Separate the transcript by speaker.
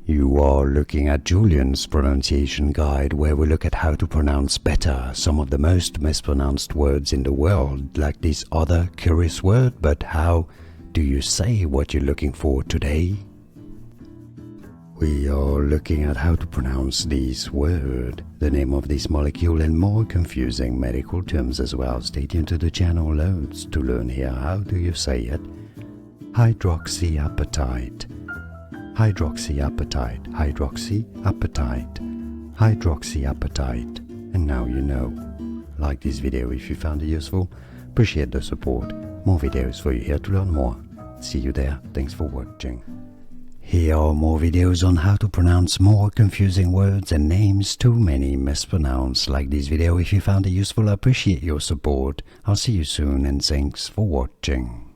Speaker 1: You are looking at Julian's pronunciation guide, where we look at how to pronounce better some of the most mispronounced words in the world, like this other curious word. But how do you say what you're looking for today? We are looking at how to pronounce this word, the name of this molecule, and more confusing medical terms as well. Stay tuned to the channel loads to learn here. How do you say it? Hydroxyapatite. Hydroxyapatite, hydroxyapatite, hydroxyapatite. And now you know. Like this video if you found it useful. Appreciate the support. More videos for you here to learn more. See you there. Thanks for watching. Here are more videos on how to pronounce more confusing words and names too many mispronounced. Like this video if you found it useful. I appreciate your support. I'll see you soon and thanks for watching.